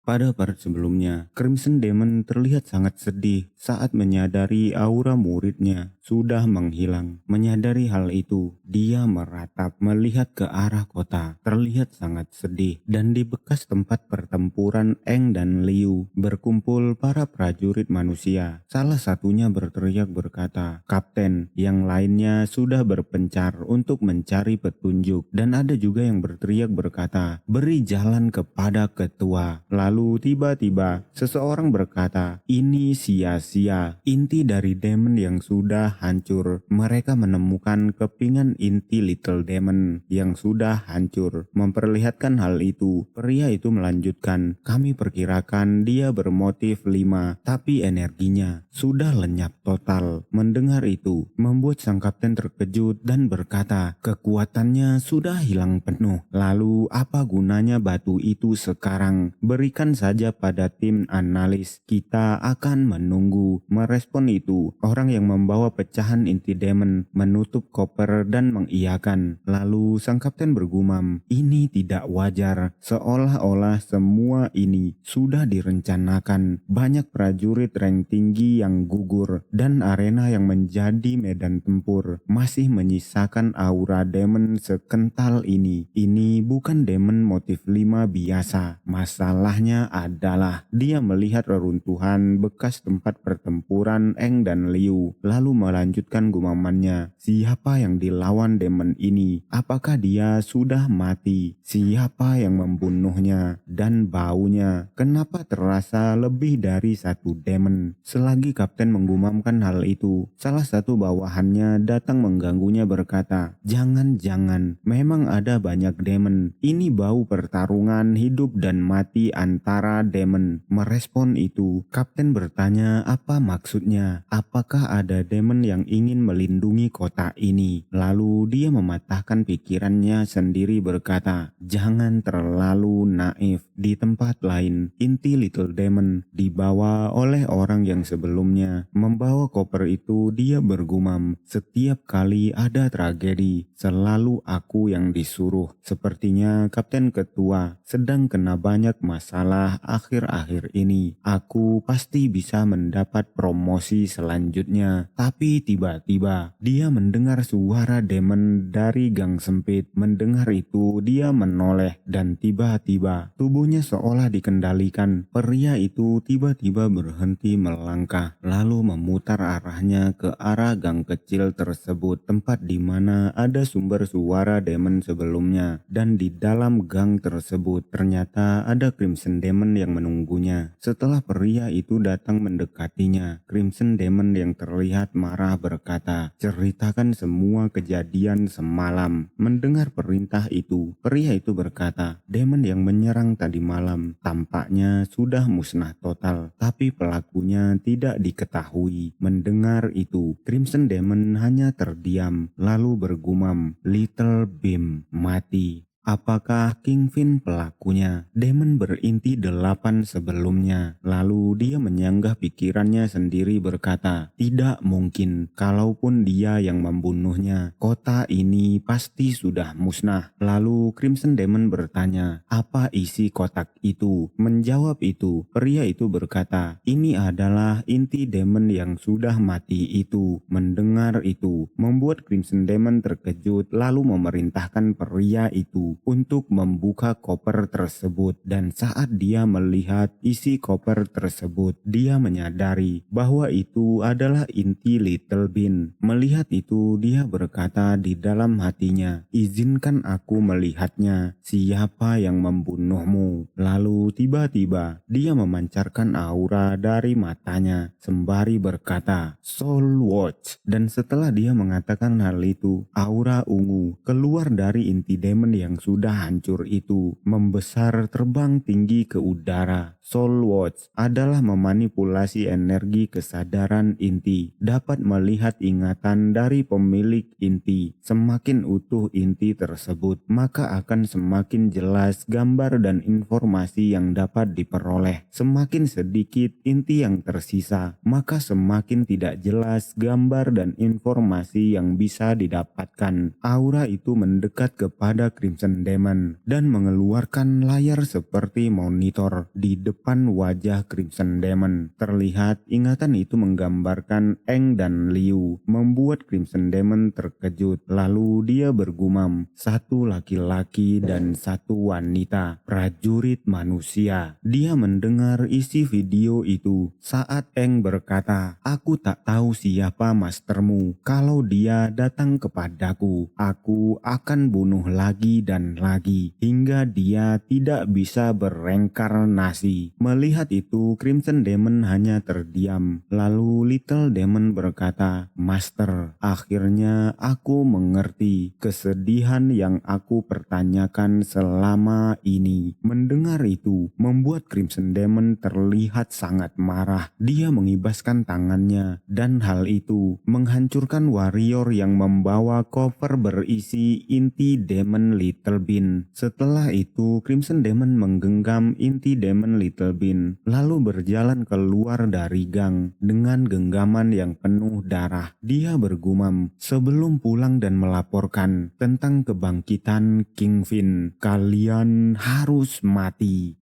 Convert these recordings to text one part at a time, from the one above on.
Pada part sebelumnya, Crimson Demon terlihat sangat sedih saat menyadari aura muridnya sudah menghilang. Menyadari hal itu, dia meratap melihat ke arah kota, terlihat sangat sedih. Dan di bekas tempat pertempuran Eng dan Liu berkumpul para prajurit manusia. Salah satunya berteriak berkata, "Kapten," yang lainnya sudah berpencar untuk mencari petunjuk. Dan ada juga yang berteriak berkata, "Beri jalan kepada ketua." Lalu tiba-tiba seseorang berkata, "Ini sia-sia. Inti dari demon yang sudah hancur." Mereka menemukan kepingan inti Little Demon yang sudah hancur. Memperlihatkan hal itu, pria itu melanjutkan, "Kami perkirakan dia bermotif 5, tapi energinya sudah lenyap total." Mendengar itu, membuat sang kapten terkejut dan berkata, "Kekuatannya sudah hilang penuh. Lalu apa gunanya batu itu sekarang? Berikan saja pada tim analis. Kita akan menunggu." Merespon itu, orang yang membawa pecahan inti demon menutup koper dan mengiyakan. Lalu sang kapten bergumam, "Ini tidak wajar. Seolah-olah semua ini sudah direncanakan." Banyak prajurit rank tinggi yang gugur dan arena yang menjadi medan tempur masih menyisakan aura demon sekental ini. Ini bukan demon motif 5 biasa. Masalahnya adalah dia melihat reruntuhan bekas tempat pertempuran Eng dan Liu, lalu melanjutkan gumamannya, "Siapa yang dilawan demon ini? Apakah dia sudah mati? Siapa yang membunuhnya? Dan baunya, kenapa terasa lebih dari satu demon?" Selagi kapten menggumamkan hal itu, salah satu bawahannya datang mengganggunya berkata, "Jangan-jangan memang ada banyak demon. Ini bau pertarungan hidup dan mati antara demon." Merespon itu, kapten bertanya apa maksudnya. Apakah ada demon yang ingin melindungi kota ini? Lalu dia mematahkan pikirannya sendiri berkata, "Jangan terlalu naif." Di tempat lain, inti Little Demon dibawa oleh orang yang sebelumnya membawa koper itu. Dia bergumam, "Setiap kali ada tragedi, selalu aku yang disuruh. Sepertinya kapten ketua sedang kena banyak masalah akhir-akhir ini. Aku pasti bisa mendapat promosi selanjutnya." Tapi tiba-tiba dia mendengar suara demon dari gang sempit. Mendengar itu, dia menoleh dan tiba-tiba tubuhnya seolah dikendalikan. Pria itu tiba-tiba berhenti melangkah, lalu memutar arahnya ke arah gang kecil tersebut, tempat di mana ada sumber suara demon sebelumnya. Dan di dalam gang tersebut ternyata ada Crimson Demon yang menunggunya. Setelah pria itu datang mendekatinya, Crimson Demon yang terlihat marah berkata, "Ceritakan semua kejadian semalam." Mendengar perintah itu, pria itu berkata, "Demon yang menyerang tadi malam tampaknya sudah musnah total, tapi pelakunya tidak diketahui." Mendengar itu, Crimson Demon hanya terdiam, lalu bergumam, "Little Beam mati. Apakah Kingpin pelakunya?" Demon berinti 8 sebelumnya. Lalu dia menyanggah pikirannya sendiri berkata, "Tidak mungkin. Kalaupun dia yang membunuhnya, kota ini pasti sudah musnah." Lalu Crimson Demon bertanya, "Apa isi kotak itu?" Menjawab itu, pria itu berkata, "Ini adalah inti demon yang sudah mati itu." Mendengar itu, membuat Crimson Demon terkejut, lalu memerintahkan pria itu untuk membuka koper tersebut. Dan saat dia melihat isi koper tersebut, dia menyadari bahwa itu adalah inti Little Bean. Melihat itu, dia berkata di dalam hatinya, "Izinkan aku melihatnya. Siapa yang membunuhmu?" Lalu tiba-tiba dia memancarkan aura dari matanya sembari berkata, "Soul Watch." Dan setelah dia mengatakan hal itu, aura ungu keluar dari inti demon yang sudah hancur itu, membesar terbang tinggi ke udara. Soul Watch adalah setelah memanipulasi energi kesadaran inti, dapat melihat ingatan dari pemilik inti. Semakin utuh inti tersebut, maka akan semakin jelas gambar dan informasi yang dapat diperoleh. Semakin sedikit inti yang tersisa, maka semakin tidak jelas gambar dan informasi yang bisa didapatkan. Aura itu mendekat kepada Crimson Demon dan mengeluarkan layar seperti monitor di depan wajah Crimson Demon. Terlihat ingatan itu menggambarkan Eng dan Liu, membuat Crimson Demon terkejut. Lalu dia bergumam, satu laki-laki dan satu wanita, prajurit manusia. Dia mendengar isi video itu saat Eng berkata, aku tak tahu siapa mastermu. Kalau dia datang kepadaku, aku akan bunuh lagi dan lagi hingga dia tidak bisa berengkarnasi. Melihat itu, Crimson Demon hanya terdiam. Lalu Little Demon berkata, Master, akhirnya aku mengerti kesedihan yang aku pertanyakan selama ini. Mendengar itu membuat Crimson Demon terlihat sangat marah. Dia mengibaskan tangannya dan hal itu menghancurkan warrior yang membawa koper berisi inti Demon Little Bean. Setelah itu Crimson Demon menggenggam inti Demon Little Bean lalu berjalan keluar dari gang dengan genggaman yang penuh darah. Dia bergumam sebelum pulang dan melaporkan tentang kebangkitan King Fin. Kalian harus mati.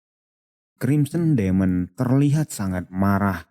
Crimson Demon terlihat sangat marah.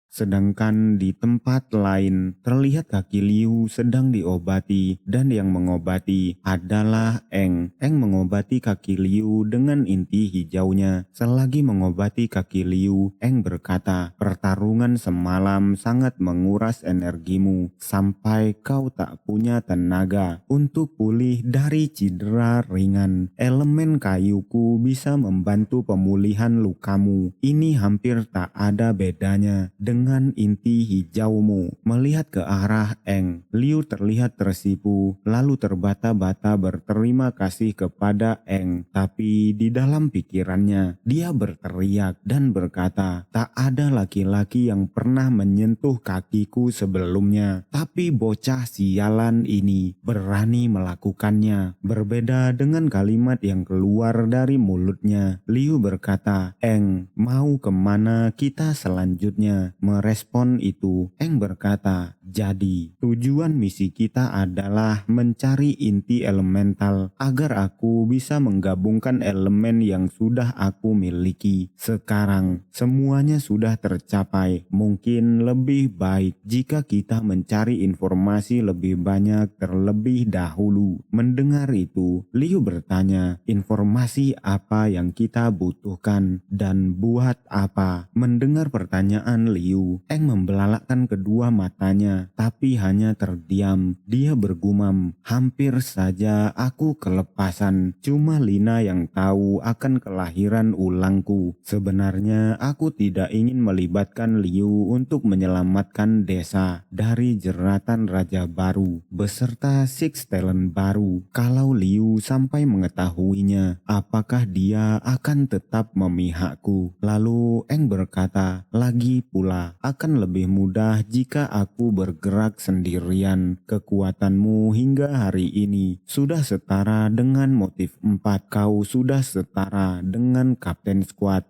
Sedangkan di tempat lain terlihat kaki Liu sedang diobati dan yang mengobati adalah Eng. Eng mengobati kaki Liu dengan inti hijaunya. Selagi mengobati kaki Liu, Eng berkata, pertarungan semalam sangat menguras energimu sampai kau tak punya tenaga untuk pulih dari cedera ringan. Elemen kayuku bisa membantu pemulihan lukamu. Ini hampir tak ada bedanya dengan inti hijaumu. Melihat ke arah Eng, Liu terlihat tersipu lalu terbata-bata berterima kasih kepada Eng. Tapi di dalam pikirannya dia berteriak dan berkata, tak ada laki-laki yang pernah menyentuh kakiku sebelumnya, tapi bocah sialan ini berani melakukannya. Berbeda dengan kalimat yang keluar dari mulutnya, Liu berkata, Eng, mau kemana kita selanjutnya? Merespon itu, Eng berkata, jadi tujuan misi kita adalah mencari inti elemental agar aku bisa menggabungkan elemen yang sudah aku miliki. Sekarang semuanya sudah tercapai. Mungkin lebih baik jika kita mencari informasi lebih banyak terlebih dahulu. Mendengar itu, Liu bertanya, informasi apa yang kita butuhkan dan buat apa? Mendengar pertanyaan Liu, Eng membelalakkan kedua matanya, tapi hanya terdiam. Dia bergumam, hampir saja aku kelepasan. Cuma Lina yang tahu akan kelahiran ulangku. Sebenarnya aku tidak ingin melibatkan Liu untuk menyelamatkan desa dari jeratan Raja Baru beserta Six Talent baru. Kalau Liu sampai mengetahuinya, apakah dia akan tetap memihakku? Lalu Eng berkata, lagi pula akan lebih mudah jika aku bergerak sendirian. Kekuatanmu hingga hari ini sudah setara dengan motif 4. Kau sudah setara dengan Kapten Squad.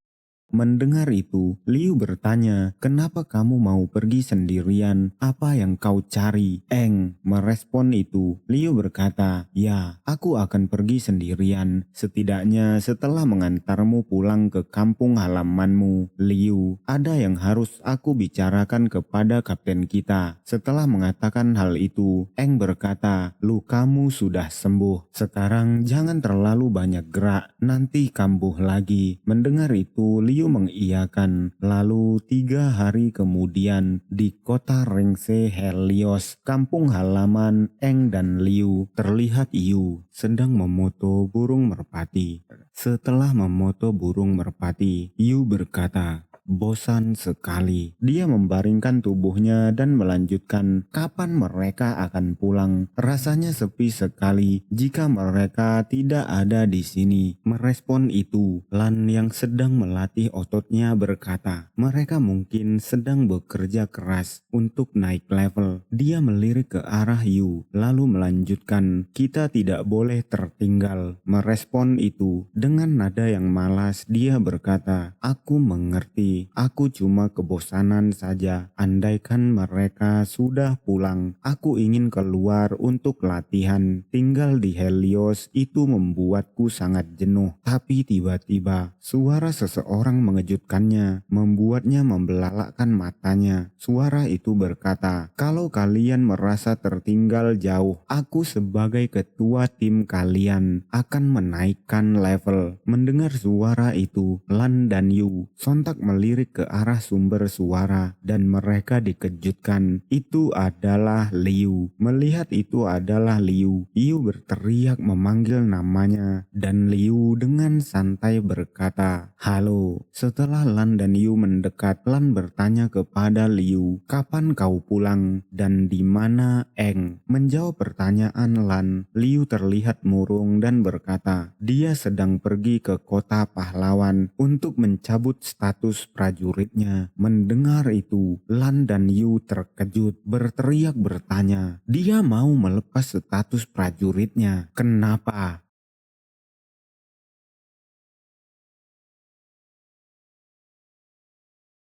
Mendengar itu, Liu bertanya, kenapa kamu mau pergi sendirian? Apa yang kau cari? Eng merespon itu. Liu berkata, ya, aku akan pergi sendirian. Setidaknya setelah mengantarmu pulang ke kampung halamanmu. Liu, ada yang harus aku bicarakan kepada kapten kita. Setelah mengatakan hal itu, Eng berkata, lukamu sudah sembuh. Sekarang jangan terlalu banyak gerak, nanti kambuh lagi. Mendengar itu, Liu mengiyakan. Lalu 3 hari kemudian di kota Rengse Helios, kampung halaman Eng dan Liu, terlihat Yu sedang memoto burung merpati. Setelah memoto burung merpati, Yu berkata, bosan sekali. Dia membaringkan tubuhnya dan melanjutkan, kapan mereka akan pulang? Rasanya sepi sekali jika mereka tidak ada di sini. Merespon itu, Lan yang sedang melatih ototnya berkata, mereka mungkin sedang bekerja keras untuk naik level. Dia melirik ke arah Yu, lalu melanjutkan, kita tidak boleh tertinggal. Merespon itu, dengan nada yang malas dia berkata, aku mengerti, aku cuma kebosanan saja. Andaikan mereka sudah pulang, aku ingin keluar untuk latihan. Tinggal di Helios itu membuatku sangat jenuh. Tapi tiba-tiba suara seseorang mengejutkannya, membuatnya membelalakkan matanya. Suara itu berkata, kalau kalian merasa tertinggal jauh, aku sebagai ketua tim kalian akan menaikkan level. Mendengar suara itu, Lan dan Yu sontak melirik ke arah sumber suara dan mereka dikejutkan. Itu adalah Liu. Melihat itu adalah Liu, Yu berteriak memanggil namanya dan Liu dengan santai berkata, halo. Setelah Lan dan Yu mendekat, Lan bertanya kepada Liu, kapan kau pulang dan di mana Eng? Menjawab pertanyaan Lan, Liu terlihat murung dan berkata, dia sedang pergi ke kota pahlawan untuk mencabut status prajuritnya. Mendengar itu, Lan dan Yu terkejut, berteriak bertanya, dia mau melepas status prajuritnya. Kenapa?